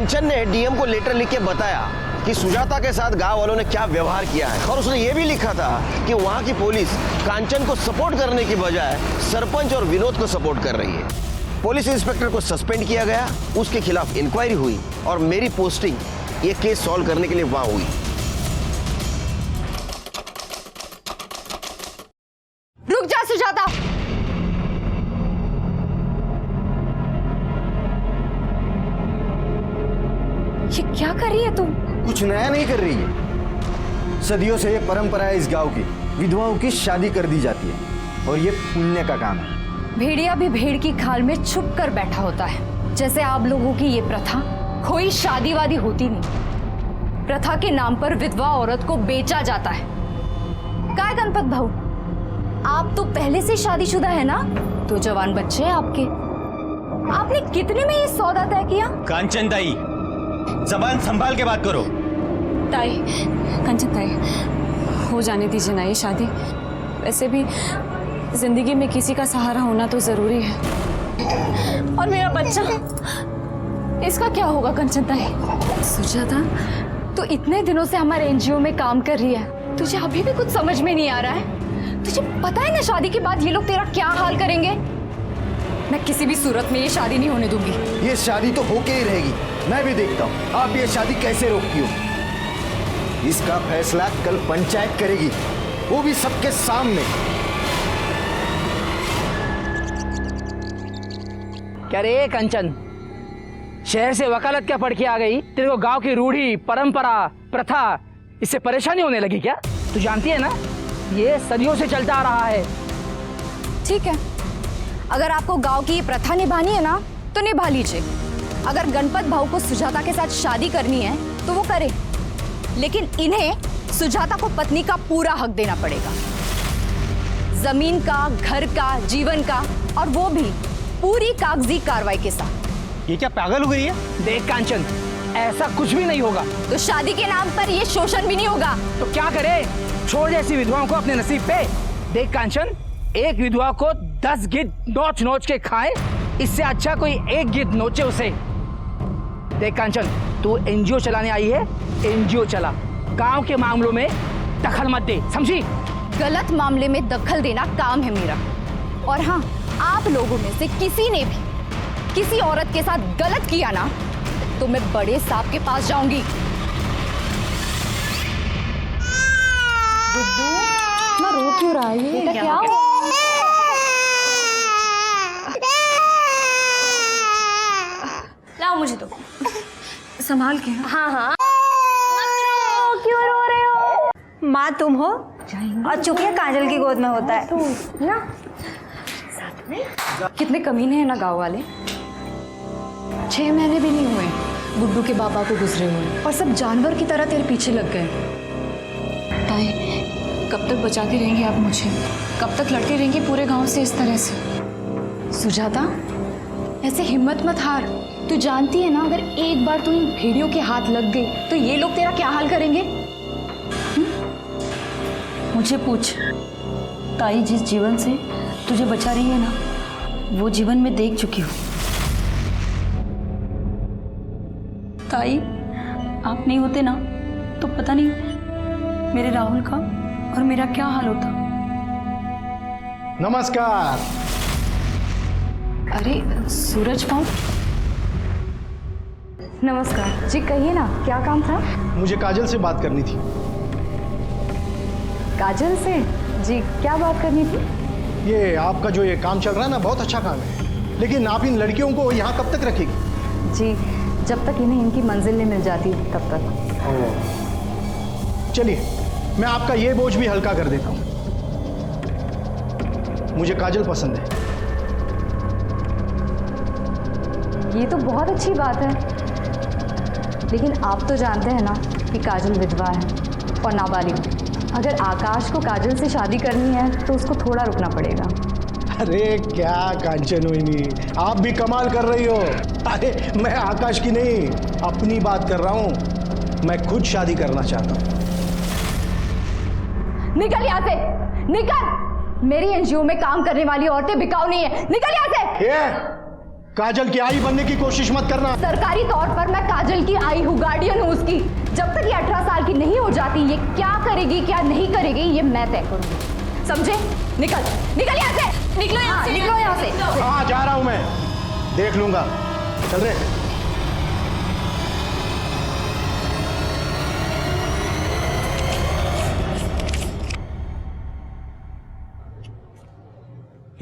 कांचन ने डीएम को लेटर लिख के बताया कि सुजाता के साथ गांव वालों ने क्या व्यवहार किया है, और उसने ये भी लिखा था कि वहां की पुलिस कांचन को सपोर्ट करने की बजाय सरपंच और विनोद को सपोर्ट कर रही है। पुलिस इंस्पेक्टर को सस्पेंड किया गया, उसके खिलाफ इंक्वायरी हुई और मेरी पोस्टिंग ये केस सॉल्व करने के लिए वहां हुई। रुक जा सुजाता। ये क्या कर रही है तुम? कुछ नया नहीं कर रही है। सदियों से ये परंपरा है इस गांव की, विधवाओं की शादी कर दी जाती है और ये पुण्य का काम है। भेड़िया भी भेड़ की खाल में छुप कर बैठा होता है। जैसे आप लोगों की ये प्रथा कोई शादी वादी होती नहीं। प्रथा के नाम पर विधवा औरत को बेचा जाता है। काय गणपत भाऊ, आप तो पहले से शादीशुदा है ना? तो जवान बच्चे हैं आपके। आपने कितने में ये सौदा तय किया? कांचन ताई, जबान संभाल के बात करो। ताई, कंचन ताई, हो जाने दीजिए ना ये शादी। वैसे भी जिंदगी में किसी का सहारा होना तो जरूरी है। और मेरा बच्चा, इसका क्या होगा कंचन ताई? सुजाता, तो इतने दिनों से हमारे एनजीओ में काम कर रही है, तुझे अभी भी कुछ समझ में नहीं आ रहा है? तुझे पता है ना शादी के बाद ये लोग तेरा क्या हाल करेंगे? मैं किसी भी सूरत में ये शादी नहीं होने दूंगी। ये शादी तो होके ही रहेगी। मैं भी देखता हूँ आप ये शादी कैसे रोकती हो। इसका फैसला कल पंचायत करेगी, वो भी सबके सामने। क्या रे कंचन, शहर से वकालत क्या पढ़ के आ गई? तेरे को गांव की रूढ़ी, परंपरा, प्रथा इससे परेशानी होने लगी क्या? तू जानती है ना ये सदियों से चलता आ रहा है। ठीक है, अगर आपको गांव की ये प्रथा निभानी है ना तो निभा लीजिए। अगर गणपत भाऊ को सुजाता के साथ शादी करनी है तो वो करे, लेकिन इन्हें सुजाता को पत्नी का पूरा हक देना पड़ेगा। जमीन का, घर का, जीवन का, और वो भी पूरी कागजी कार्रवाई के साथ। ये क्या पागल हो गई है? देख कांचन, ऐसा कुछ भी नहीं होगा। तो शादी के नाम पर ये शोषण भी नहीं होगा। तो क्या करे? छोड़ जैसी विधवाओं को अपने नसीब पे। देख कांचन, एक विधवा को 10 गिद्ध नोच नोच के खाए, इससे अच्छा कोई एक गिद्ध नोचे उसे। देख कांचन, तू एनजीओ चलाने आई है, एनजीओ चला, गांव के मामलों में दखल मत दे, समझी? गलत मामले में दखल देना काम है मेरा। और हाँ, आप लोगों में से किसी ने भी किसी औरत के साथ गलत किया ना तो मैं बड़े साहब के पास जाऊंगी। गुड्डू, मैं रो क्यों रहा है? ये क्या हो? लाओ मुझे तो। संभाल के। हाँ हाँ। क्यों रो रहे हो? माँ तुम हो और चुकिया काजल की गोद में होता है ना। कितने कमीने हैं ना गांव वाले। 6 महीने भी नहीं हुए गुड्डू के बाबा को गुजरे हुए और सब जानवर की तरह तेरे पीछे लग गए। ताई, कब तक बचाती रहेंगी आप मुझे? कब तक लड़ती रहेंगी पूरे गांव से इस तरह से? सुजाता, ऐसे हिम्मत मत हार। तू जानती है ना अगर एक बार तू इन भेड़ियों के हाथ लग गई तो ये लोग तेरा क्या हाल करेंगे? मुझे पूछ, ताई जिस जीवन से तुझे बचा रही है ना, वो जीवन में देख चुकी हूँ। ताई, आप नहीं होते ना तो पता नहीं मेरे राहुल का और मेरा क्या हाल होता। नमस्कार। अरे सूरज भाऊ, नमस्कार जी। कहिए ना, क्या काम था? मुझे काजल से बात करनी थी। काजल से? जी, क्या बात करनी थी? ये आपका जो ये काम चल रहा है ना, बहुत अच्छा काम है, लेकिन आप इन लड़कियों को यहाँ कब तक रखेगी? जी, जब तक इन्हें इनकी मंजिल नहीं मिल जाती तब तक। चलिए, मैं आपका ये बोझ भी हल्का कर देता हूँ। मुझे काजल पसंद है। ये तो बहुत अच्छी बात है, लेकिन आप तो जानते हैं ना कि काजल विधवा है और नाबालिग। अगर आकाश को काजल से शादी करनी है तो उसको थोड़ा रुकना पड़ेगा। अरे क्या कांचन हुई, आप भी कमाल कर रही हो। अरे मैं आकाश की नहीं, अपनी बात कर रहा हूँ। मैं खुद शादी करना चाहता हूँ। निकल यहाँ से, निकल। मेरी एनजीओ में काम करने वाली औरतें बिकाऊ नहीं है। निकल यहाँ से। ये काजल की आई बनने की कोशिश मत करना। सरकारी तौर पर मैं काजल की आई हूँ, गार्डियन हूँ उसकी। जब तक ये 18 साल की नहीं हो जाती, ये क्या करेगी क्या नहीं करेगी ये मैं तय करूंगी, समझे? निकल निकल यहाँ से, निकलो यहाँ से, निकलो यहाँ से। हाँ जा रहा हूं मैं, देख लूंगा। चल रे।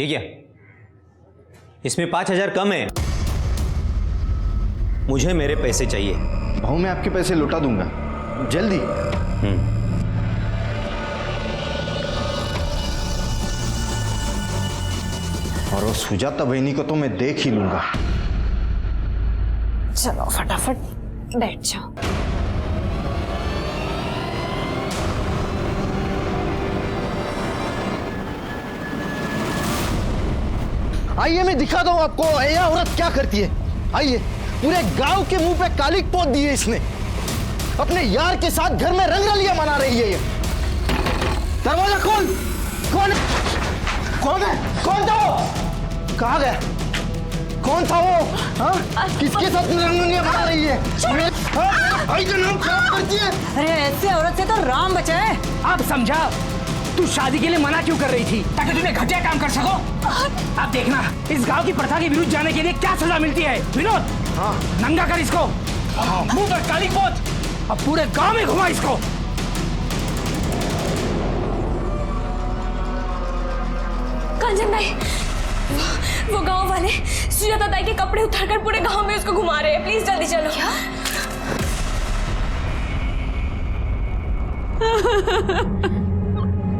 ये क्या? इसमें 5,000 कम है। मुझे मेरे पैसे चाहिए। भाऊ मैं आपके पैसे लौटा दूंगा जल्दी। और वो सुजाता बहनी को तो मैं देख ही लूंगा। चलो फटाफट बैठ जाओ। आइए मैं दिखाता हूं आपको यह औरत क्या करती है। आइए, पूरे गांव के मुंह पे कालिक पोत दी है इसने। अपने यार के साथ घर में रंगरलियां मना रही है ये। दरवाजा खोल। कौन है? कौन था वो? कहाँ गया? कौन था वो? हाँ? किसके साथ रंगरलियां मना रही है? भाई का नाम खराब करती है। अरे ऐसे औरत से तो राम बचाए। अब समझा तू शादी के लिए मना क्यों कर रही थी, ताकि तूने घटिया काम कर सको। अब देखना इस गांव की प्रथा के विरुद्ध जाने के लिए क्या सजा मिलती है। विनोद, हाँ नंगा कर इसको, मुंह पर काली पोत, अब पूरे गांव में घुमा इसको। कांचन भाई, वो गांव वाले सुजाता ताई के कपड़े उतारकर पूरे गांव में उसको घुमा रहे हैं। प्लीज जल्दी चलो। क्या?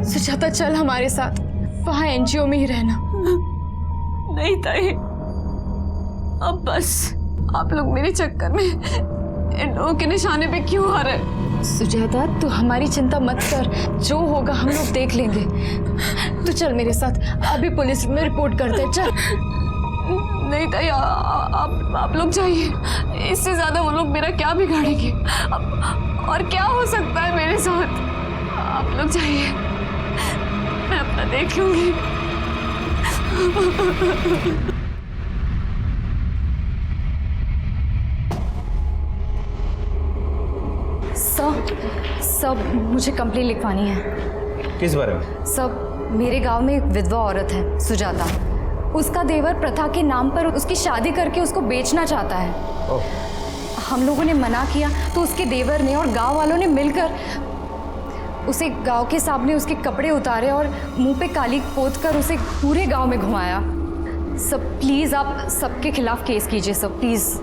सुजाता चल हमारे साथ, वहाँ एनजीओ में ही रहना। नहीं ताई, अब बस आप लोग मेरे चक्कर में इन लोगों के निशाने पे क्यों आ रहे? सुजाता तू हमारी चिंता मत कर, जो होगा हम लोग देख लेंगे। तू चल मेरे साथ, अभी पुलिस में रिपोर्ट करते हैं। चल। नहीं ताई, आप लोग जाइए। इससे ज्यादा वो लोग मेरा क्या बिगाड़ेंगे? और क्या हो सकता है मेरे साथ? आप लोग जाइए, मैं अपना देख लूंगी। सब मुझे कंप्लेंट लिखवानी है। किस बारे में? सब मेरे गांव में एक विधवा औरत है सुजाता, उसका देवर प्रथा के नाम पर उसकी शादी करके उसको बेचना चाहता है। हम लोगों ने मना किया तो उसके देवर ने और गांव वालों ने मिलकर उसे गांव के सामने उसके कपड़े उतारे और मुंह पे काली पोत कर उसे पूरे गांव में घुमाया। सब प्लीज आप सबके खिलाफ केस कीजिए सब, प्लीज।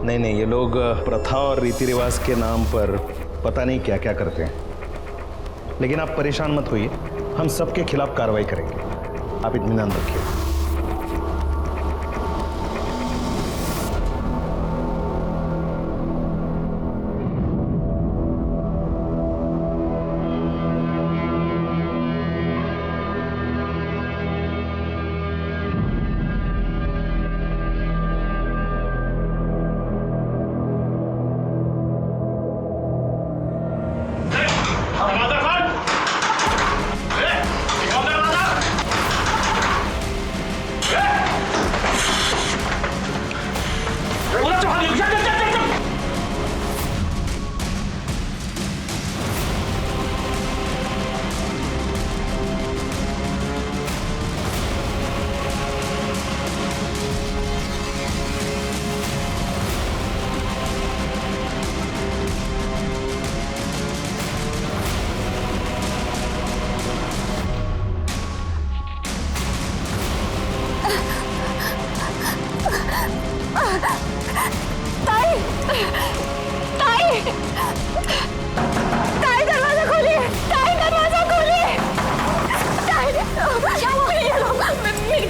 नहीं, ये लोग प्रथा और रीति रिवाज के नाम पर पता नहीं क्या क्या करते हैं। लेकिन आप परेशान मत होइए, हम सबके खिलाफ कार्रवाई करेंगे, आप इत्मीनान रखिए।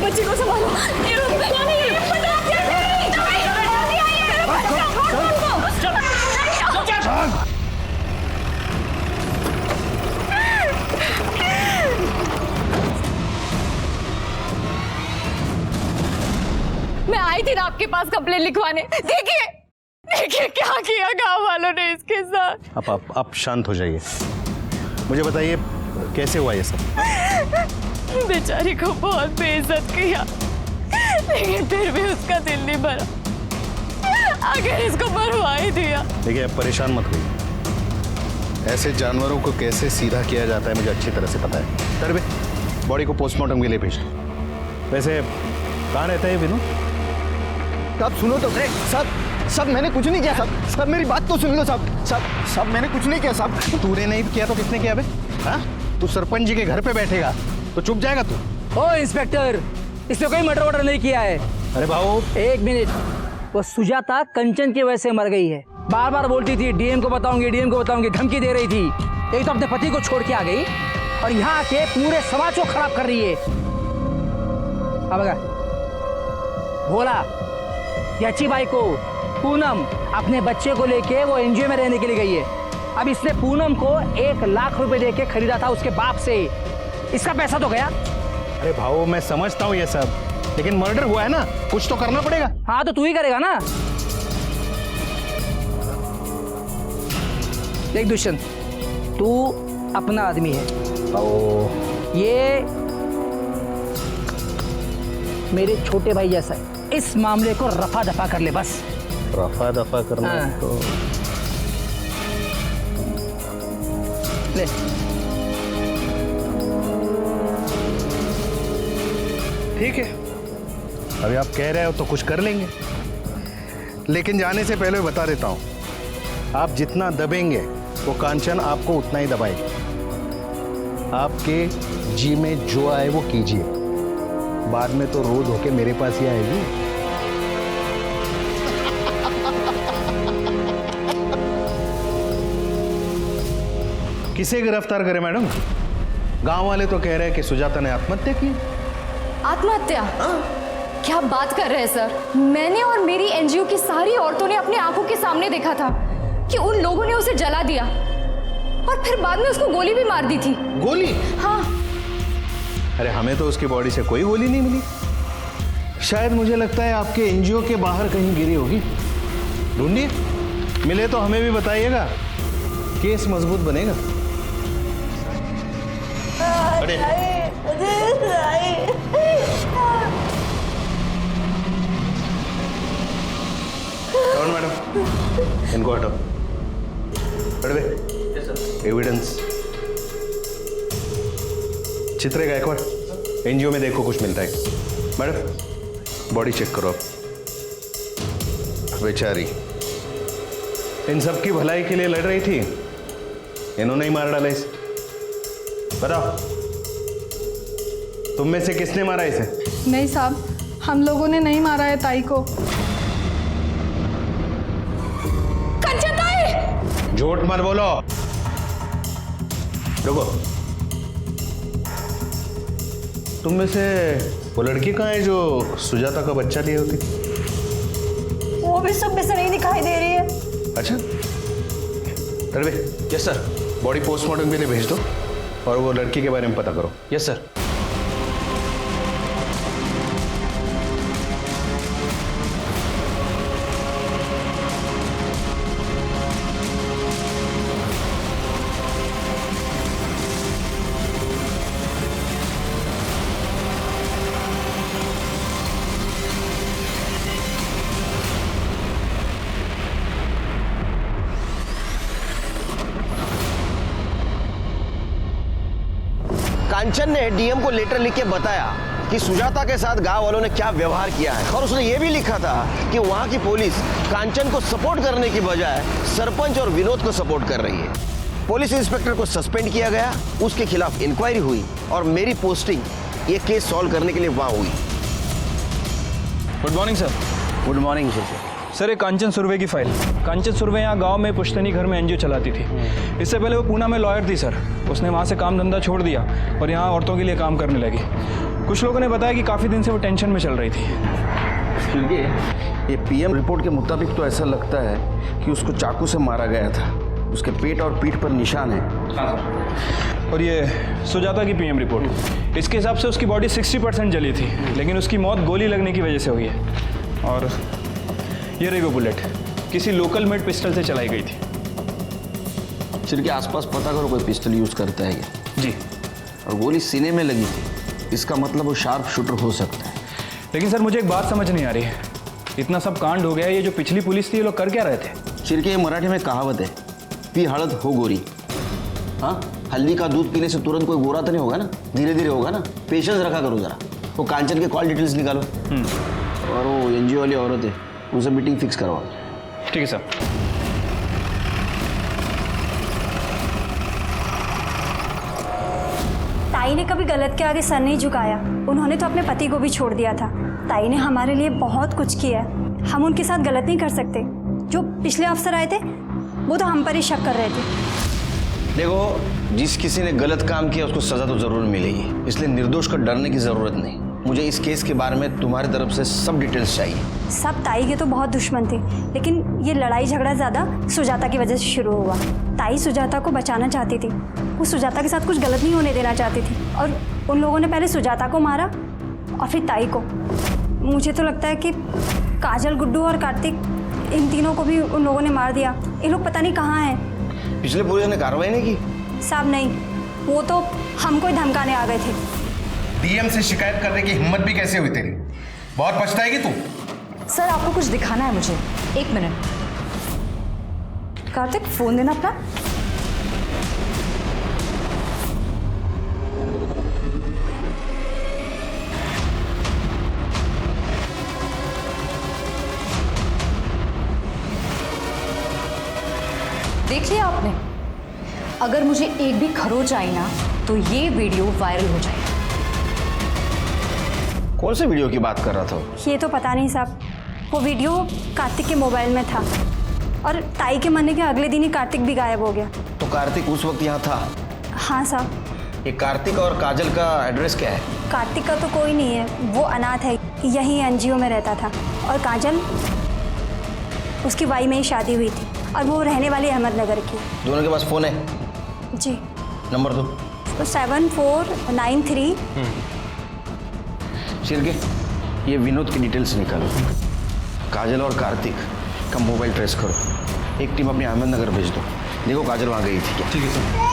बच्ची को संभालो। मैं आई थी ना आपके पास कंप्लेंट लिखवाने, देखिए देखिए क्या किया गांव वालों ने इसके साथ। आप शांत हो जाइए, मुझे बताइए कैसे हुआ ये सब? बेचारी को बहुत बेइज्जत किया। लेकिन फिर भी उसका दिल नहीं भरा। आखिर इसको मरवा ही दिया। देखिए, आप परेशान मत होइए। ऐसे जानवरों को कैसे सीधा किया जाता है मुझे अच्छी तरह से पता है। सर बे, बॉडी को पोस्टमार्टम के लिए भेज दो। वैसे कहाँ रहता है विनोद? सब सुनो तो सब मैंने कुछ नहीं किया। सब मेरी बात तो सुन लो। सब मैंने कुछ नहीं किया। सब तूने नहीं किया तो किसने किया बे? हाँ, तू सरपंच जी के घर पे बैठेगा तो चुप जाएगा तू? ओ इंस्पेक्टर, इसने कोई मर्डर वर्डर नहीं किया है। अरे भाऊ, एक मिनट, वो सुजाता कंचन की वजह से मर गई है। बार बार बोलती थी डीएम को बताऊंगी, धमकी दे रही थी। एक तो अपने पति को छोड़ के आ गई और यहाँ आके पूरे समाज को खराब कर रही है। अब अगर भोला, याची बाई को, पूनम अपने बच्चे को लेके वो एनजीओ में रहने के लिए गई है। अब इसने पूनम को 1 लाख रुपए देके खरीदा था उसके बाप से। इसका पैसा तो गया। अरे भाऊ, मैं समझता हूँ ये सब, लेकिन मर्डर हुआ है ना, कुछ तो करना पड़ेगा। हाँ तो तू ही करेगा ना। देख दुष्यंत, तू अपना आदमी है। ये मेरे छोटे भाई जैसा है। इस मामले को रफा दफा कर ले बस। रफा दफा करना हाँ। तो ले। ठीक है, अभी आप कह रहे हो तो कुछ कर लेंगे, लेकिन जाने से पहले बता देता हूं, आप जितना दबेंगे वो कांचन आपको उतना ही दबाएगी। आपके जी में जो आए वो कीजिए, बाद में तो रो धो के मेरे पास ही आएगी। किसे गिरफ्तार करें मैडम? गांव वाले तो कह रहे हैं कि सुजाता ने आत्महत्या की। आत्महत्या? क्या बात कर रहे हैं सर? मैंने और मेरी एनजीओ की सारी औरतों ने अपने आंखों के सामने देखा था कि उन लोगों ने उसे जला दिया और फिर बाद में उसको गोली भी मार दी थी। गोली? हाँ। अरे हमें तो उसकी बॉडी से कोई गोली नहीं मिली। शायद मुझे लगता है आपके एनजीओ के बाहर कहीं गिरी होगी। ढूंढिए, मिले तो हमें भी बताइएगा, केस मजबूत बनेगा। अरे कौन मैडम, इनको हटाओ। एविडेंस। चित्रे गायकवाड़, एनजीओ में देखो कुछ मिलता है। मैडम, बॉडी चेक करो आप। बेचारी इन सब की भलाई के लिए लड़ रही थी, इन्होंने ही मार डाला इसे। बताओ, तुम में से किसने मारा इसे? नहीं साहब, हम लोगों ने नहीं मारा है ताई को। कंचन ताई! झूठ मत बोलो। रुको, तुम में से वो लड़की कहाँ है जो सुजाता का बच्चा लिए होती? वो भी सब में से नहीं दिखाई दे रही है। अच्छा, Tadve. Yes sir. Body postmortem के लिए भेज दो और वो लड़की के बारे में पता करो। Yes sir. कांचन ने डीएम को लेटर लिख के बताया कि सुजाता के साथ गांव वालों ने क्या व्यवहार किया है, और उसने ये भी लिखा था कि वहां की पुलिस कांचन को सपोर्ट करने की बजाय सरपंच और विनोद को सपोर्ट कर रही है। पुलिस इंस्पेक्टर को सस्पेंड किया गया, उसके खिलाफ इंक्वायरी हुई और मेरी पोस्टिंग ये केस सॉल्व करने के लिए वहां हुई। Good morning sir. Good morning sir. Sir, ये कांचन सुर्वे की फाइल। कांचन सुर्वे यहाँ गांव में पुश्तैनी घर में एनजीओ चलाती थी। इससे पहले वो पूना में लॉयर थी सर। उसने वहाँ से काम धंधा छोड़ दिया और यहाँ औरतों के लिए काम करने लगी। कुछ लोगों ने बताया कि काफ़ी दिन से वो टेंशन में चल रही थी। ये पीएम रिपोर्ट के मुताबिक तो ऐसा लगता है कि उसको चाकू से मारा गया था। उसके पेट और पीठ पर निशान है। और ये सुजाता की पीएम रिपोर्ट, इसके हिसाब से उसकी बॉडी 60% जली थी, लेकिन उसकी मौत गोली लगने की वजह से हुई है। और ये रही वो बुलेट, किसी लोकल मेड पिस्टल से चलाई गई थी। सिर के आसपास पता करो कोई पिस्टल यूज करता है क्या? जी। और गोली सीने में लगी थी, इसका मतलब वो शार्प शूटर हो सकता है। लेकिन सर मुझे एक बात समझ नहीं आ रही है, इतना सब कांड हो गया, ये जो पिछली पुलिस थी ये लोग कर क्या रहे थे? चिरके, ये मराठी में कहावत है, पी हळद हो गोरी। हाँ, हल्दी का दूध पीने से तुरंत कोई गोरा तो नहीं होगा ना, धीरे धीरे होगा ना। पेशेंस रखा करो जरा। वो कांचन के कॉल डिटेल्स निकालो और वो एनजीओ वाली औरत है उनसे मीटिंग फिक्स करवाओ। ठीक है सर। ताई ने कभी गलत के आगे सर नहीं झुकाया। उन्होंने तो अपने पति को भी छोड़ दिया था। ताई ने हमारे लिए बहुत कुछ किया है, हम उनके साथ गलत नहीं कर सकते। जो पिछले अफसर आए थे वो तो हम पर ही शक कर रहे थे। देखो, जिस किसी ने गलत काम किया उसको सजा तो जरूर मिलेगी, इसलिए निर्दोष को डरने की जरूरत नहीं। मुझे इस केस के बारे में तुम्हारी तरफ से सब डिटेल्स चाहिए। सब ताई के तो बहुत दुश्मन थे, लेकिन ये लड़ाई झगड़ा ज़्यादा सुजाता की वजह से शुरू हुआ। ताई सुजाता को बचाना चाहती थी, वो सुजाता के साथ कुछ गलत नहीं होने देना चाहती थी, और उन लोगों ने पहले सुजाता को मारा और फिर ताई को। मुझे तो लगता है कि काजल, गुड्डू और कार्तिक, इन तीनों को भी उन लोगों ने मार दिया। ये लोग पता नहीं कहाँ हैं। पिछले पुलिस ने कार्रवाई नहीं की? साहब नहीं, वो तो हमको ही धमकाने आ गए थे। डीएम से शिकायत करने की हिम्मत भी कैसे हुई तेरी? बहुत पछताएगी तू। सर आपको कुछ दिखाना है मुझे, 1 मिनट। कार्तिक फोन देना अपना। देख लिया आपने? अगर मुझे एक भी खरोच आई ना तो ये वीडियो वायरल हो जाएगा। कौन से वीडियो की बात कर रहा था? ये तो पता नहीं साहब, वो वीडियो कार्तिक के मोबाइल में था और ताई के मरने के अगले दिन ही कार्तिक भी गायब हो गया। तो कार्तिक उस वक्त यहाँ था? हाँ साहब। ये कार्तिक और काजल का एड्रेस क्या है? कार्तिक का तो कोई नहीं है, वो अनाथ है, यहीं एनजीओ में रहता था। और काजल, उसकी वाई में ही शादी हुई थी और वो रहने वाली अहमदनगर की। दोनों के पास फोन है? जी। नंबर दो। तो 7493। शिरके, ये विनोद की डिटेल्स निकालो। काजल और कार्तिक का मोबाइल ट्रेस करो। एक टीम अपनी अहमदनगर भेज दो। देखो काजल वहाँ गई थी क्या? ठीक है सर।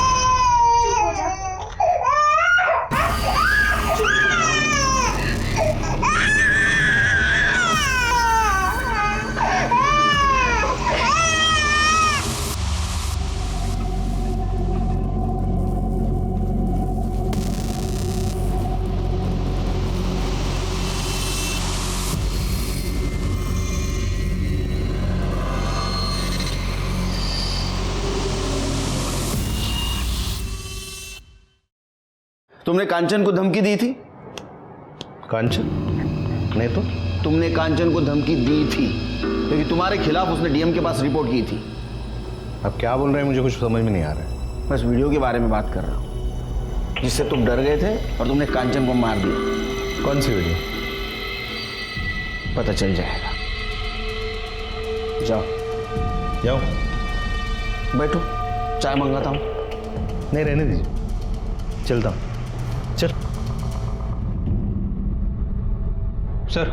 तुमने कांचन को धमकी दी थी? कांचन? नहीं तो। तुमने कांचन को धमकी दी थी क्योंकि तुम्हारे खिलाफ उसने डीएम के पास रिपोर्ट की थी। अब क्या बोल रहे हैं मुझे कुछ समझ में नहीं आ रहा है। बस वीडियो के बारे में बात कर रहा हूँ जिससे तुम डर गए थे और तुमने कांचन को मार दिया। कौन सी वीडियो? पता चल जाएगा। जाओ जाओ, बैठो, चाय मंगाता हूँ। नहीं रहने दीजिए, चलता हूँ। चल। सर,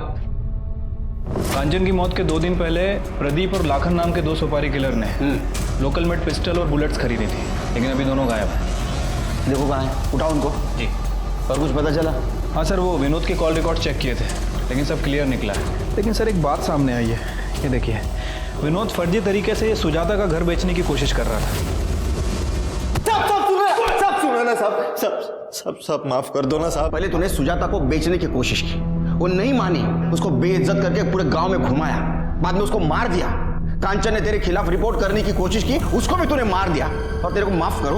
कांचन की मौत के 2 दिन पहले प्रदीप और लाखन नाम के 2 सुपारी किलर ने लोकल मेड पिस्टल और बुलेट्स खरीदी थी, लेकिन अभी दोनों गायब हैं। देखो कहाँ है, उठाओ उनको। जी। और कुछ पता चला? हाँ सर, वो विनोद के कॉल रिकॉर्ड चेक किए थे, लेकिन सब क्लियर निकला है। लेकिन सर एक बात सामने आई है, ये देखिए, विनोद फर्जी तरीके से सुजाता का घर बेचने की कोशिश कर रहा था। सब माफ कर दो ना साहब। पहले तूने सुजाता को बेचने की कोशिश की, वो नहीं मानी, उसको बेइज्जत करके पूरे गांव में घुमाया, बाद में उसको मार दिया। कांचन ने तेरे खिलाफ रिपोर्ट करने की कोशिश की, उसको भी तूने मार दिया, और तेरे को माफ करो?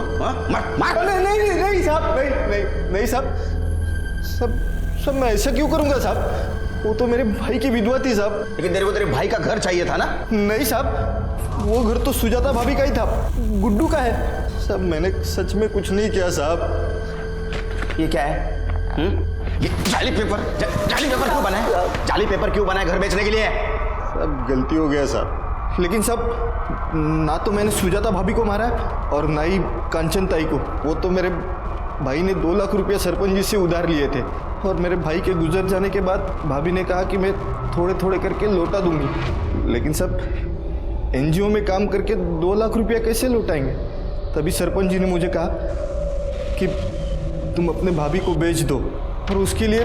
मार। नहीं साहब, नहीं साहब, सब मैं ऐसा क्यों करूंगा साहब? वो तो मेरे भाई की विधवा थी साहब। लेकिन तेरे को तेरे भाई का घर चाहिए था ना? नहीं साहब, वो घर तो सुजाता भाभी का ही था, गुड्डू का है साहब। मैंने सच में कुछ नहीं किया साहब। ये क्या है? ये जाली पेपर क्यों बनाया? जाली पेपर क्यों बनाया घर बेचने के लिए? सब गलती हो गया साहब, लेकिन साहब ना तो मैंने सुजाता भाभी को मारा और ना ही कांचन ताई को। वो तो मेरे भाई ने 2 लाख रुपया सरपंच जी से उधार लिए थे, और मेरे भाई के गुजर जाने के बाद भाभी ने कहा कि मैं थोड़े थोड़े करके लौटा दूंगी। लेकिन सब एनजीओ में काम करके 2 लाख रुपया कैसे लौटाएंगे? तभी सरपंच जी ने मुझे कहा कि तुम अपने भाभी को बेच दो, और उसके लिए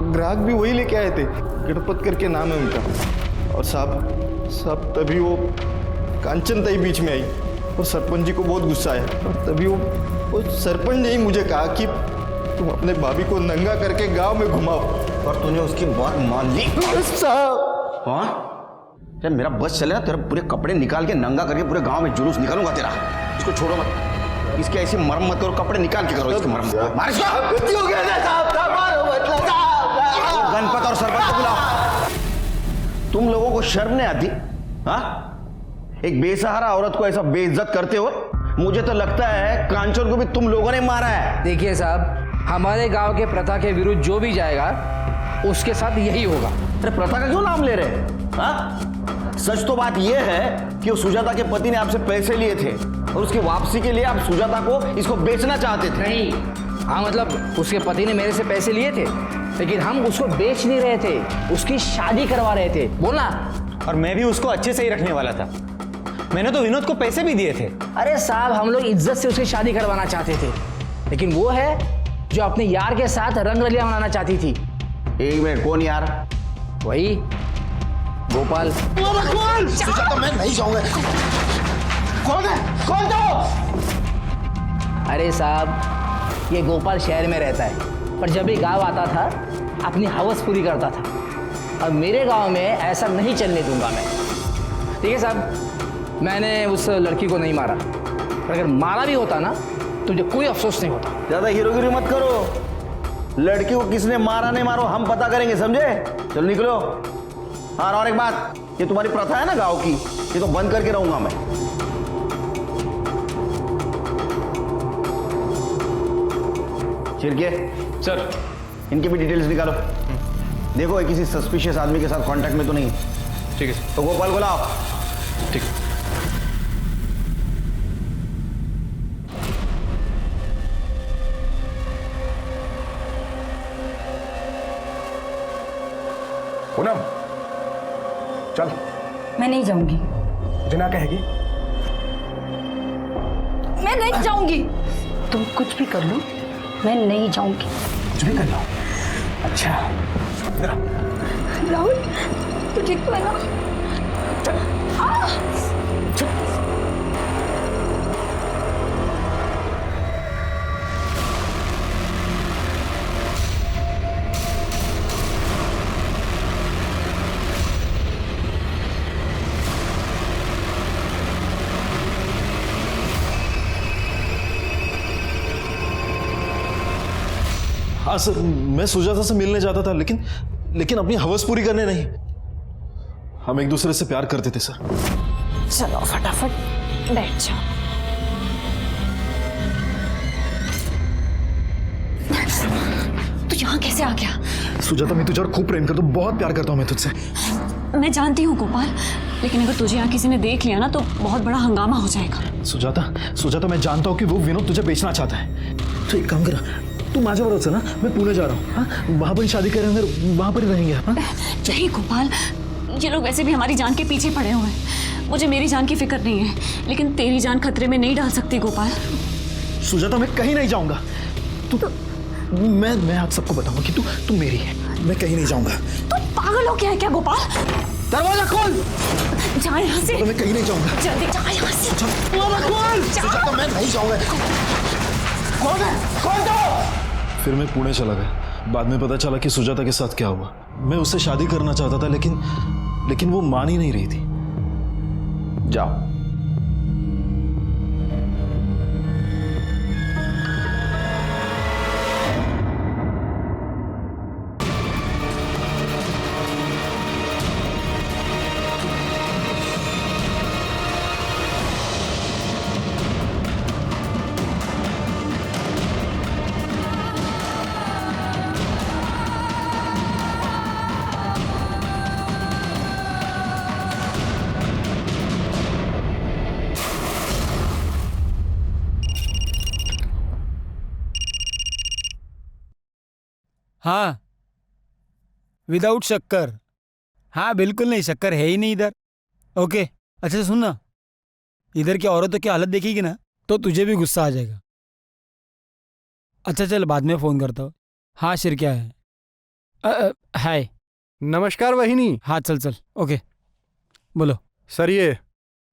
ग्राहक भी वही लेके आए थे, गणपत करके नाम है उनका। और साहब तभी वो कांचन ताई बीच में आई और सरपंच जी को बहुत गुस्सा आया। और तभी वो सरपंच ने ही मुझे कहा कि तुम अपने भाभी को नंगा करके गांव में घुमाओ। और तूने उसकी बात मान ली? साहब हाँ, जब मेरा बस चले ना तेरे पूरे कपड़े निकाल के नंगा करके पूरे गांव में जुलूस निकालूंगा तेरा। इसको छोड़ो मत, इसकी ऐसी मरम्मत करो, कपड़े निकाल के करो इसकी मरम्मत। मार इसको। गलती हो गया ना साहब, मारो मतलब साहब। गणपत और सरपंच को बुलाओ। तुम लोगों को शर्म नहीं आती? हाँ, एक बेसहारा औरत को ऐसा बेइज्जत करते हो? मुझे तो लगता है कांचन को भी तुम लोगों ने मारा है। देखिए साहब, हमारे गांव के प्रथा के विरुद्ध जो भी जाएगा उसके साथ यही होगा। अरे प्रथा का क्यों नाम ले रहे हैं? हाँ, सच तो बात यह है कि वो सुजाता के पति ने आपसे पैसे लिए थे और उसकी वापसी के लिए आप सुजाता को इसको बेचना चाहते थे। नहीं, हाँ मतलब उसके पति ने मेरे से पैसे लिए थे, लेकिन हम उसको बेच नहीं रहे थे, उसकी शादी करवा रहे थे। बोलना। और मैं भी उसको अच्छे से ही रखने वाला था। मैंने तो विनोद को पैसे भी दिए थे। अरे साहब, हम लोग इज्जत से उसकी शादी करवाना चाहते थे, लेकिन वो है जो अपने यार के साथ रंग रलिया मनाना चाहती थी। एक मिनट, कौन यार? वही गोपाल। सुजाता मैं नहीं जाऊंगा। कौन है? कौन तो? अरे साहब, ये गोपाल शहर में रहता है, पर जब भी गांव आता था अपनी हवस पूरी करता था। अब मेरे गांव में ऐसा नहीं चलने दूंगा मैं। ठीक है साहब, मैंने उस लड़की को नहीं मारा, पर अगर मारा भी होता ना तो मुझे कोई अफसोस नहीं होता। ज्यादा हीरोगिरी मत करो। लड़की को किसने मारा नहीं मारो हम पता करेंगे, समझे? चलो निकलो। हाँ, और एक बात, ये तुम्हारी प्रथा है ना गांव की, ये तो बंद करके रहूंगा मैं। चिरके सर, इनकी भी डिटेल्स निकालो। देखो ये किसी सस्पिशियस आदमी के साथ कांटेक्ट में तो नहीं। ठीक है सर। तो गोपाल को लाओ। ठीक। पूनम चल। मैं नहीं जाऊंगी। जिना कहेगी। मैं नहीं जाऊंगी। तुम कुछ भी कर लो, मैं नहीं जाऊंगी। कुछ भी कर लो। अच्छा राहुल, तू ठीक तो है ना? हाँ सर, मैं सुजाता से मिलने जाता था, लेकिन अपनी हवस पूरी करने नहीं। हम एक दूसरे से प्यार करते थे सर। चलो फटाफट बैठ जाओ। तू यहाँ कैसे आ गया? सुजाता, मैं तुझे और खूब प्रेम करता हूँ, बहुत प्यार करता हूँ मैं तुझसे। मैं जानती हूँ गोपाल, लेकिन अगर तुझे यहाँ किसी ने देख लिया ना तो बहुत बड़ा हंगामा हो जाएगा। सुजाता, मैं जानता हूँ कि वो विनोद तुझे बेचना चाहता है। तो एक काम कर, तू माझ्या बरोबर चल ना, मैं पुणे जा रहा हूँ। हाँ, वहाँ पर शादी करेंगे, वहाँ पर ही रहेंगे। हाँ? नहीं गोपाल, ये लोग वैसे भी हमारी जान के पीछे पड़े हुए हैं। मुझे मेरी जान की फिक्र नहीं है, लेकिन तेरी जान खतरे में नहीं डाल सकती गोपाल। सुजाता, मैं कहीं नहीं जाऊंगा। मैं आज सबको बताऊंगा कि तू मेरी है। मैं कहीं नहीं जाऊंगा। तू पागल हो गया है क्या गोपाल? दरवाजा खोल। जा यहाँ से। तो मैं कहीं नहीं जाऊंगा। जल्दी जा यहाँ से। दरवाजा खोल। सुजाता मैं नहीं जाऊंगा। कौन है? कौन तो? फिर मैं पुणे चला गया। बाद में पता चला कि सुजाता के साथ क्या हुआ। मैं उससे शादी करना चाहता था, लेकिन वो मान ही नहीं रही थी। जाओ। हाँ, विदाउट शक्कर। हाँ बिल्कुल नहीं, शक्कर है ही नहीं इधर। ओके, अच्छा सुन ना, इधर की औरतों की हालत देखेगी ना तो तुझे भी गुस्सा आ जाएगा। अच्छा चल, बाद में फ़ोन करता हूँ। हाँ शिर, क्या है? हाय। नमस्कार वहिनी। हाँ चल चल ओके बोलो। सर ये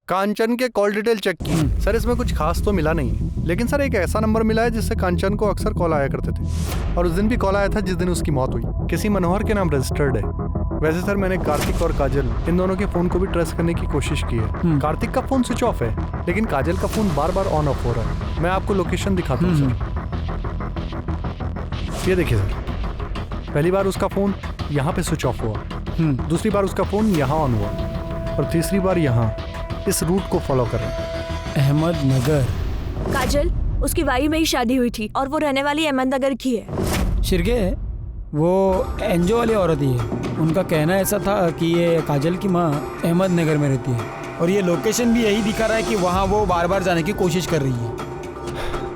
कांचन के कॉल डिटेल चेक की सर, इसमें कुछ खास तो मिला नहीं, लेकिन सर एक ऐसा नंबर मिला है जिससे कांचन को अक्सर कॉल आया करते थे, और उस दिन भी कॉल आया था जिस दिन उसकी मौत हुई। किसी मनोहर के नाम रजिस्टर्ड है। वैसे सर मैंने कार्तिक और काजल इन दोनों के फ़ोन को भी ट्रेस करने की कोशिश की है। कार्तिक का फ़ोन स्विच ऑफ है, लेकिन काजल का phone bar bar on off हो रहा है। मैं आपको लोकेशन दिखाता हूँ सर। ये देखिए सर, पहली बार उसका फ़ोन यहाँ पे स्विच ऑफ हुआ, दूसरी बार उसका फ़ोन यहाँ ऑन हुआ, और तीसरी बार यहाँ। इस रूट को फॉलो करें। अहमदनगर। काजल, उसकी वाई में ही शादी हुई थी और वो रहने वाली अहमदनगर की है। शिरके वो एनजीओ वाली औरत ही है। उनका कहना ऐसा था कि ये काजल की माँ अहमदनगर में रहती है, और ये लोकेशन भी यही दिखा रहा है कि वहाँ वो बार बार जाने की कोशिश कर रही है।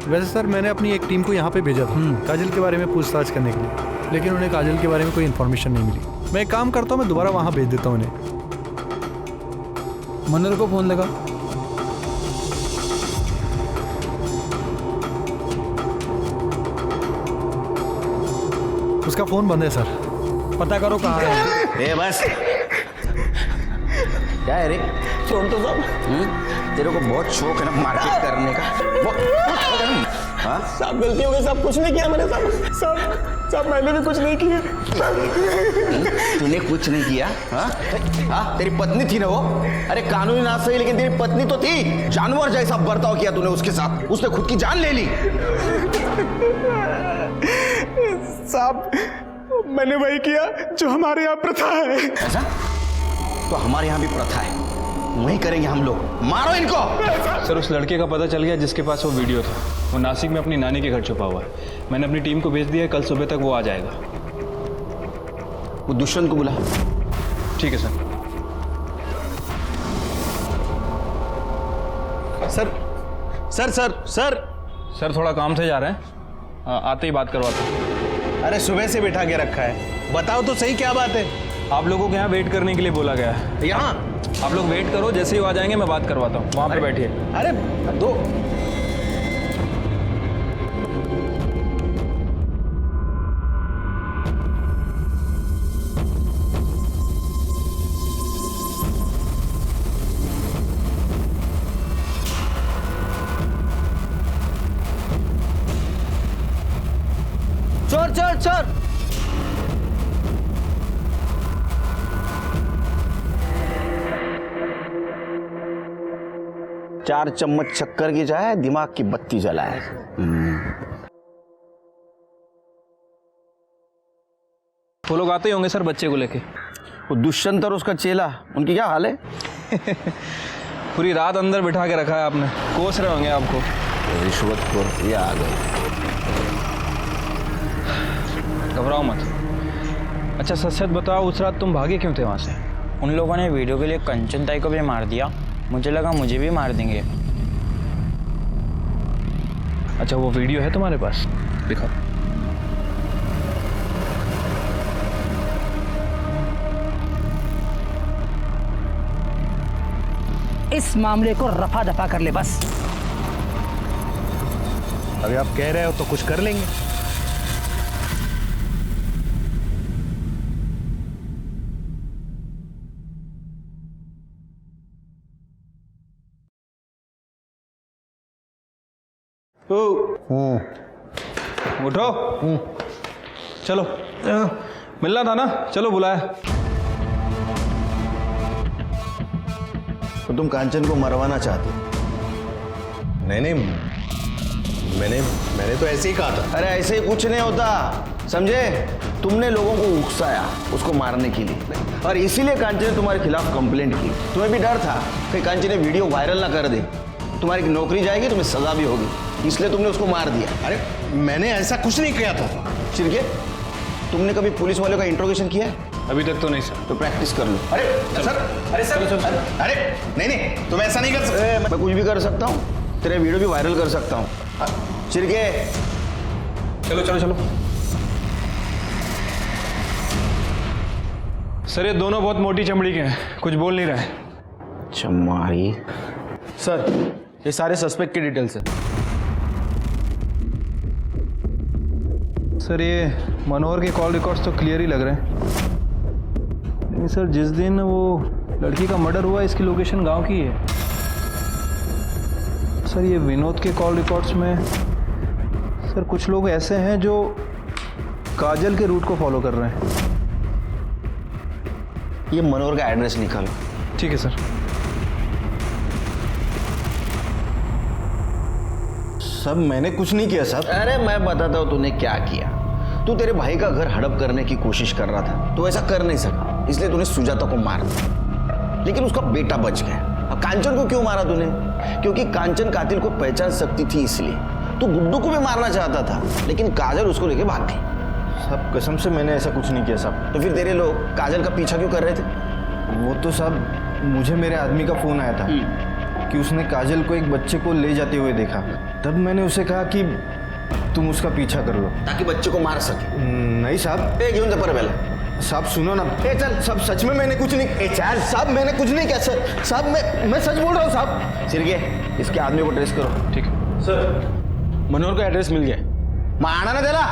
वैसे सर मैंने अपनी एक टीम को यहाँ पे भेजा था काजल के बारे में पूछताछ करने के लिए, लेकिन उन्हें काजल के बारे में कोई इन्फॉर्मेशन नहीं मिली। मैं एक काम करता हूँ, मैं दोबारा वहाँ भेज देता हूँ उन्हें। मनोहर को फोन लगा। उसका फोन बंद है सर। पता करो कहाँ है। ए बस क्या है रे, छोड़ तो सब। तेरे को बहुत शौक है ना मार्केट करने का। हाँ साहब गलती हो गई साहब, कुछ नहीं किया मैंने साहब। साहब मैंने भी कुछ नहीं किया। तूने कुछ नहीं किया? हाँ हाँ, तेरी पत्नी थी ना वो। अरे कानूनी ना सही, लेकिन तेरी पत्नी तो थी। जानवर जैसा बर्ताव किया तूने उसके साथ, उसने खुद की जान ले ली। साहब मैंने वही किया जो हमारे यहाँ प्रथा है। ऐसा? तो हमारे यहाँ भी प्रथा है, वही करेंगे हम लोग। मारो इनको। सर उस लड़के का पता चल गया जिसके पास वो वीडियो था। वो नासिक में अपनी नानी के घर छुपा हुआ है। मैंने अपनी टीम को भेज दिया है, कल सुबह तक वो आ जाएगा। वो दुष्यंत को बुला। ठीक है sir. Sir sir sir sir sir थोड़ा काम से जा रहे हैं, आते ही बात करवाता हूँ। अरे सुबह से बिठा के रखा है, बताओ तो सही क्या बात है। आप लोगों के यहाँ वेट करने के लिए बोला गया है। यहाँ आप लोग वेट करो, जैसे ही वो आ जाएंगे मैं बात करवाता हूँ। वहाँ पे बैठिए। अरे दो चोर चोर चोर। चार चम्मच शक्कर की चाय, दिमाग की बत्ती जलाए। वो लोग आते ही होंगे सर बच्चे को लेके। वो दुष्यंत और उसका चेला, उनकी क्या हाल है? पूरी रात अंदर बिठा के रखा है आपने, कोस रहे होंगे आपको। रिश्वतखोर, ये आ गए। घबराओ मत। अच्छा सच सच बताओ, उस रात तुम भागे क्यों थे वहाँ से? उन लोगों ने वीडियो के लिए कंचन ताई को भी मार दिया, मुझे लगा मुझे भी मार देंगे। अच्छा वो वीडियो है तुम्हारे पास? दिखाओ। इस मामले को रफा दफा कर ले बस। अभी आप कह रहे हो तो कुछ कर लेंगे। उठो। चलो मिलना था ना, चलो बुलाया। तो तुम कांचन को मरवाना चाहते हो? नहीं नहीं, मैंने तो ऐसे ही कहा था। अरे ऐसे ही कुछ नहीं होता, समझे? तुमने लोगों को उकसाया उसको मारने के लिए, और इसीलिए कांचन ने तुम्हारे खिलाफ कंप्लेंट की। तुम्हें भी डर था कि कांचन ने वीडियो वायरल ना कर दे, तुम्हारी नौकरी जाएगी, तुम्हें सजा भी होगी, इसलिए तुमने उसको मार दिया। अरे मैंने ऐसा कुछ नहीं किया था। चिरके, तुमने कभी पुलिस वालों का इंट्रोगेशन किया है? अभी तक तो नहीं सर। तो प्रैक्टिस कर लो। अरे सर, अरे सर, अरे नहीं तुम ऐसा नहीं कर सकते। मैं कुछ भी कर सकता हूँ, तेरे वीडियो भी वायरल कर सकता हूँ। चिरके चलो चलो चलो। सर ये दोनों बहुत मोटी चमड़ी के हैं, कुछ बोल नहीं रहे। चमारी। सर ये सारे सस्पेक्ट की डिटेल्स है। सर ये मनोहर के कॉल रिकॉर्ड्स तो क्लियर ही लग रहे हैं, लेकिन सर जिस दिन वो लड़की का मर्डर हुआ इसकी लोकेशन गांव की है। सर ये विनोद के कॉल रिकॉर्ड्स में सर कुछ लोग ऐसे हैं जो काजल के रूट को फॉलो कर रहे हैं। ये मनोहर का एड्रेस निकालो। ठीक है सर। सब मैंने कुछ नहीं किया साहब। अरे मैं बताता हूँ तूने क्या किया। तू तेरे भाई का घर हड़प करने की कोशिश कर रहा था, तो ऐसा कर नहीं सका, इसलिए तूने सुजाता को मार दिया, लेकिन उसका बेटा बच गया। अब कांचन को क्यों मारा तूने? क्योंकि कांचन कातिल को पहचान सकती थी, इसलिए। तू गुड्डू को भी मारना चाहता था, लेकिन काजल उसको लेके भाग गई। साहब कसम से मैंने ऐसा कुछ नहीं किया साहब। तो फिर तेरे लोग काजल का पीछा क्यों कर रहे थे? वो तो साहब मुझे मेरे आदमी का फोन आया था कि उसने काजल को एक बच्चे को ले जाते हुए देखा। तब मैंने उसे कहा कि तुम उसका पीछा कर लो, ताकि बच्चे को मार सके। नहीं साहब। घेऊन जा पर बेला। साहब सुनो ना। चल साहब, सच में मैंने कुछ नहीं। चल साहब, मैंने कुछ नहीं किया सर। साहब मैं सच बोल रहा हूँ साहब। सिरगे, इसके आदमी को ट्रेस करो। ठीक है सर। मनोहर का एड्रेस मिल गया। मारना ना देला।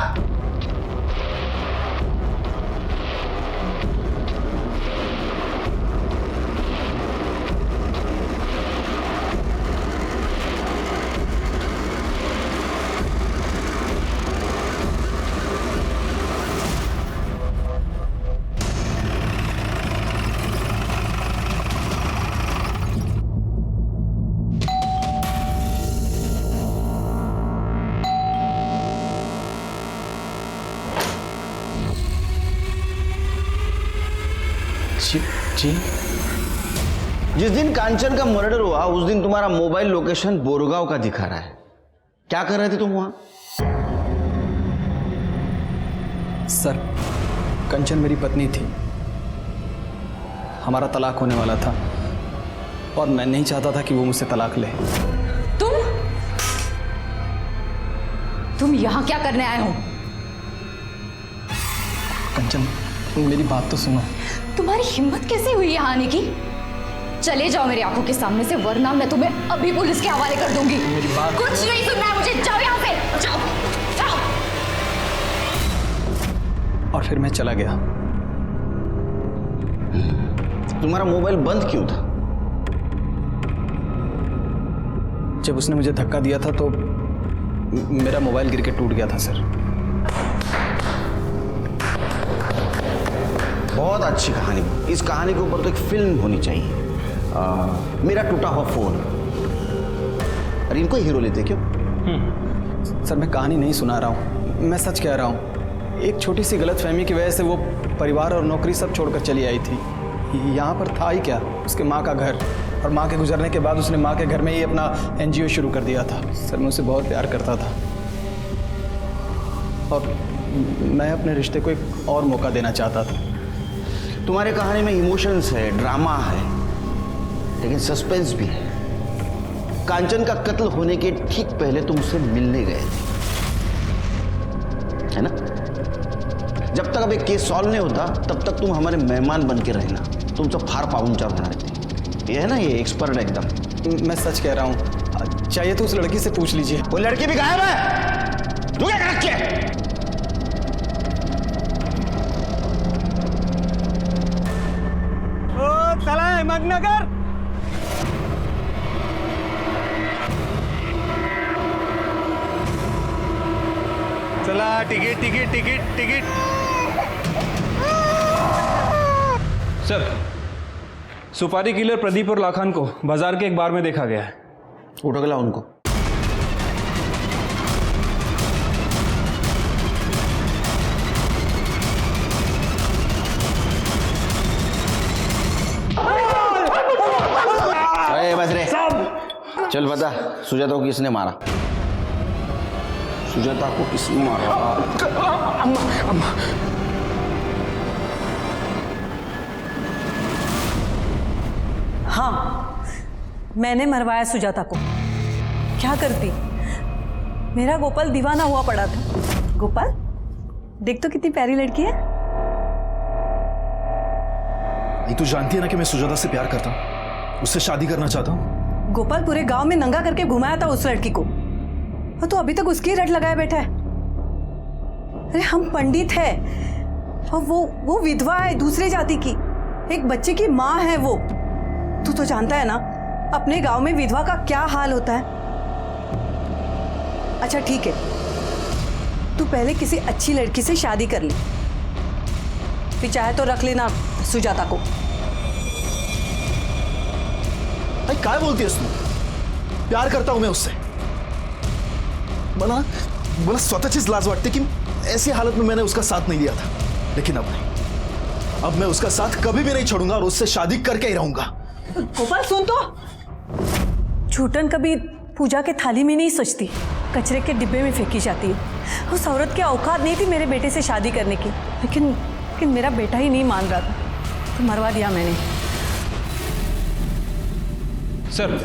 जी जिस दिन कांचन का मर्डर हुआ उस दिन तुम्हारा मोबाइल लोकेशन बोरगांव का दिखा रहा है। क्या कर रहे थे तुम वहां? सर कंचन मेरी पत्नी थी, हमारा तलाक होने वाला था और मैं नहीं चाहता था कि वो मुझसे तलाक ले। तुम यहां क्या करने आए हो? कंचन मेरी बात तो सुनो। तुम्हारी हिम्मत कैसे हुई यहाँ आने की? चले जाओ मेरी आंखों के सामने से, वरना मैं तुम्हें अभी पुलिस के हवाले कर दूंगी। मेरी बात कुछ नहीं सुनना है मुझे, जाओ यहाँ से, जाओ जाओ। और फिर मैं चला गया। तुम्हारा मोबाइल बंद क्यों था? जब उसने मुझे धक्का दिया था तो मेरा मोबाइल गिर के टूट गया था सर। बहुत अच्छी कहानी। इस कहानी के ऊपर तो एक फिल्म होनी चाहिए। मेरा टूटा हुआ फोन। अरे इनको हीरो लेते क्यों? सर मैं कहानी नहीं सुना रहा हूँ, मैं सच कह रहा हूँ। एक छोटी सी गलतफहमी की वजह से वो परिवार और नौकरी सब छोड़कर चली आई थी। यहाँ पर था ही क्या, उसके माँ का घर, और माँ के गुजरने के बाद उसने माँ के घर में ही अपना NGO शुरू कर दिया था। सर मैं उसे बहुत प्यार करता था और मैं अपने रिश्ते को एक और मौका देना चाहता था। तुम्हारे कहानी में इमोशंस है, ड्रामा है, लेकिन सस्पेंस भी है। कांचन का कत्ल होने के ठीक पहले तुम उससे मिलने गए थे, है ना? जब तक अब एक केस सॉल्व नहीं होता तब तक तुम हमारे मेहमान बन के रहना। तुमसे फार पाहुणचार होणार थे। ये है ना, ये एक्सपर्ट एकदम। मैं सच कह रहा हूँ, चाहिए तो उस लड़की से पूछ लीजिए। वो लड़की भी गायब है। तू क्या कर रखी है? चला अहमदनगर। चला ticket ticket ticket ticket. Sir सुपारी किलर प्रदीप और लाखान को बाजार के एक बार में देखा गया है। उठ गया उनको। चल बता, सुजाता को किसने मारा? सुजाता को किसने मारा? अम्मा। हाँ मैंने मरवाया सुजाता को। क्या करती, मेरा गोपाल दीवाना हुआ पड़ा था। गोपाल देख तो कितनी प्यारी लड़की है। ये तू जानती है ना कि मैं सुजाता से प्यार करता हूँ, उससे शादी करना चाहता हूँ। गोपाल पूरे गांव में नंगा करके घुमाया था उस लड़की को, और तू अभी तक उसकी रट लगाए बैठा है। अरे हम पंडित हैं और वो विधवा है, दूसरे जाति की, एक बच्चे की माँ है वो। तू तो जानता है ना अपने गांव में विधवा का क्या हाल होता है। अच्छा ठीक है, तू पहले किसी अच्छी लड़की से शादी कर ले, फिर चाहे तो रख लेना सुजाता को। अरे काय बोलतीयस तू? प्यार करता हूं मैं उससे। मला स्वतःचीच लाज वाटते कि ऐसी हालत में मैंने उसका साथ नहीं दिया था, लेकिन अब नहीं। अब मैं उसका साथ कभी भी नहीं छोड़ूंगा और उससे शादी करके ही रहूंगा। गोपाल सुन तो, छूटन कभी पूजा के थाली में नहीं सजती, कचरे के डिब्बे में फेंकी जाती है। उस औरत की औकात नहीं थी मेरे बेटे से शादी करने की, लेकिन मेरा बेटा ही नहीं मान रहा था, तो मरवा दिया मैंने। सर,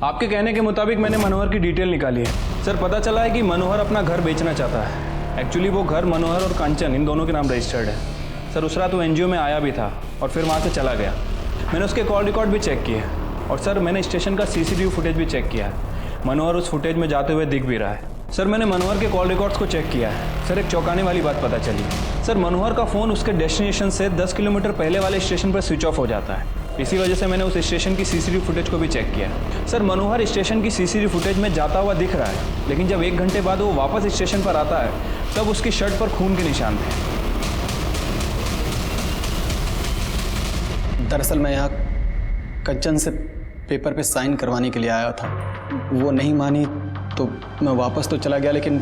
आपके कहने के मुताबिक मैंने मनोहर की डिटेल निकाली है। सर, पता चला है कि मनोहर अपना घर बेचना चाहता है। एक्चुअली वो घर मनोहर और कांचन इन दोनों के नाम रजिस्टर्ड है। सर, उस रात वो एनजीओ में आया भी था और फिर वहाँ से चला गया। मैंने उसके कॉल रिकॉर्ड भी चेक किए और सर मैंने स्टेशन का सीसीटीवी फुटेज भी चेक किया है। मनोहर उस फुटेज में जाते हुए दिख भी रहा है। सर, मैंने मनोहर के कॉल रिकॉर्ड्स को चेक किया है। सर, एक चौंकाने वाली बात पता चली। सर, मनोहर का फ़ोन उसके डेस्टिनेशन से 10 किलोमीटर पहले वाले स्टेशन पर स्विच ऑफ हो जाता है। इसी वजह से मैंने उस स्टेशन की सीसीटीवी फुटेज को भी चेक किया। सर, मनोहर स्टेशन की सीसीटीवी फुटेज में जाता हुआ दिख रहा है, लेकिन जब 1 घंटे बाद वो वापस स्टेशन पर आता है तब उसकी शर्ट पर खून के निशान थे। दरअसल मैं यहाँ कंचन से पेपर पे साइन करवाने के लिए आया था। वो नहीं मानी तो मैं वापस तो चला गया, लेकिन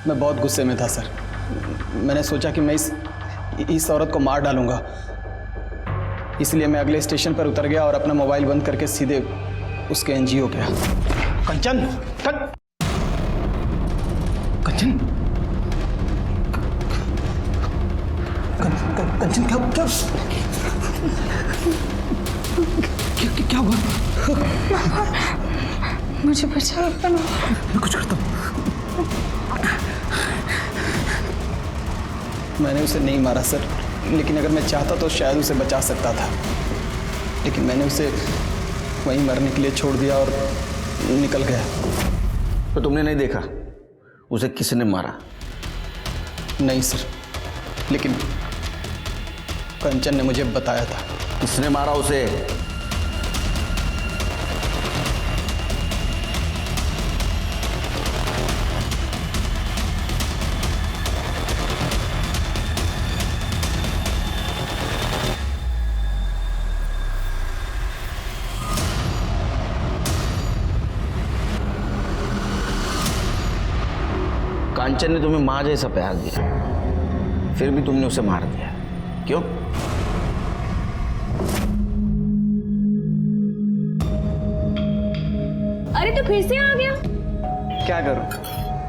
मैं बहुत गुस्से में था सर। मैंने सोचा कि मैं इस औरत को मार डालूंगा, इसलिए मैं अगले स्टेशन पर उतर गया और अपना मोबाइल बंद करके सीधे उसके एनजीओ गया। कंचन, कंचन, कंचन, क्या हुआ? मुझे बचा, मैं कुछ करता हूँ। मैंने उसे नहीं मारा सर, लेकिन अगर मैं चाहता तो शायद उसे बचा सकता था, लेकिन मैंने उसे वहीं मरने के लिए छोड़ दिया और निकल गया। तो तुमने नहीं देखा उसे किसने मारा? नहीं सर, लेकिन कंचन ने मुझे बताया था। किसने मारा उसे? कांचन ने तुम्हें मां जैसा प्यार दिया, फिर भी तुमने उसे मार दिया। क्यों? अरे तो फिर से आ गया। क्या करूं,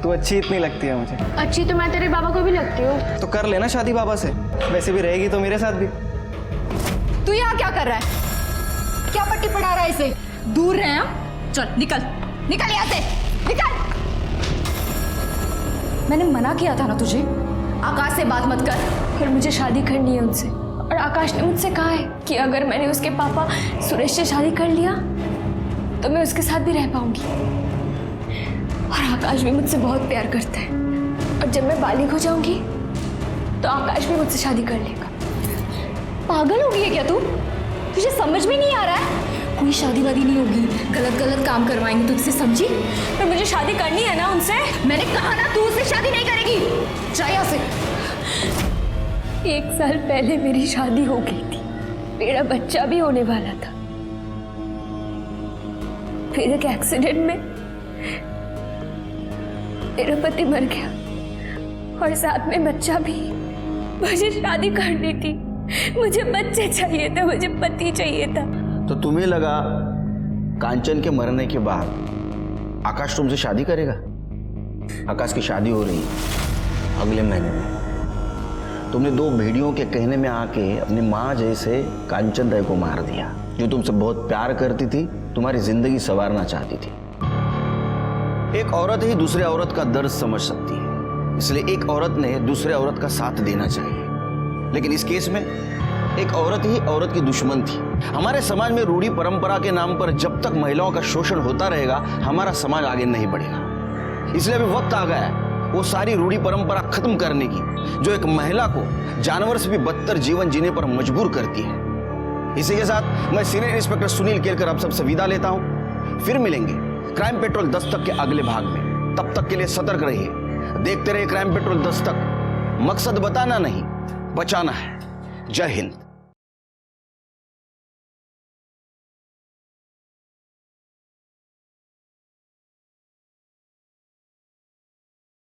तू अच्छी इतनी लगती है मुझे। अच्छी तो मैं तेरे बाबा को भी लगती हूँ। तो कर लेना शादी बाबा से, वैसे भी रहेगी तो मेरे साथ भी। तू यहाँ क्या कर रहा है? क्या पट्टी पढ़ा रहा है इसे? दूर रहे हैं। चल निकल, निकल यहाँ से, निकल। मैंने मना किया था ना तुझे, आकाश से बात मत कर। फिर मुझे शादी करनी है उनसे, और आकाश ने मुझसे कहा है कि अगर मैंने उसके पापा सुरेश से शादी कर लिया तो मैं उसके साथ भी रह पाऊंगी। और आकाश भी मुझसे बहुत प्यार करता है, और जब मैं बालिग हो जाऊंगी तो आकाश भी मुझसे शादी कर लेगा। पागल हो गई है क्या तू? तुझे समझ में नहीं आ रहा है? कोई शादी वादी नहीं होगी, गलत गलत काम करवाएंगे तुझसे, समझी? पर मुझे शादी करनी है ना उनसे। मैंने कहा ना तू उससे शादी नहीं करेगी। जा यहाँ से। 1 साल पहले मेरी शादी हो गई थी, मेरा बच्चा भी होने वाला था। फिर एक एक्सीडेंट में मेरा पति मर गया और साथ में बच्चा भी। मुझे शादी करनी थी, मुझे बच्चे चाहिए थे, मुझे पति चाहिए था। तो तुम्हें लगा कांचन के मरने के बाद आकाश तुमसे शादी करेगा? आकाश की शादी हो रही है अगले महीने में। तुमने 2 भेड़ियों के कहने में आके अपनी माँ जैसे कांचन दाई को मार दिया, जो तुमसे बहुत प्यार करती थी, तुम्हारी जिंदगी संवारना चाहती थी। एक औरत ही दूसरे औरत का दर्द समझ सकती है, इसलिए एक औरत ने दूसरे औरत का साथ देना चाहिए। लेकिन इस केस में एक औरत ही औरत की दुश्मन थी। हमारे समाज में रूढ़ी परंपरा के नाम पर जब तक महिलाओं का शोषण होता रहेगा, हमारा समाज आगे नहीं बढ़ेगा। इसलिए अभी वक्त आ गया है वो सारी रूढ़ी परंपरा खत्म करने की जो एक महिला को जानवर से भी बदतर जीवन जीने पर मजबूर करती है। इसी के साथ मैं सीनियर इंस्पेक्टर सुनील केलकर आप सबसे विदा लेता हूं। फिर मिलेंगे क्राइम पेट्रोल दस्तक के अगले भाग में। तब तक के लिए सतर्क रहिए, देखते रहिए क्राइम पेट्रोल दस्तक। मकसद बताना नहीं, बचाना है। जय हिंद।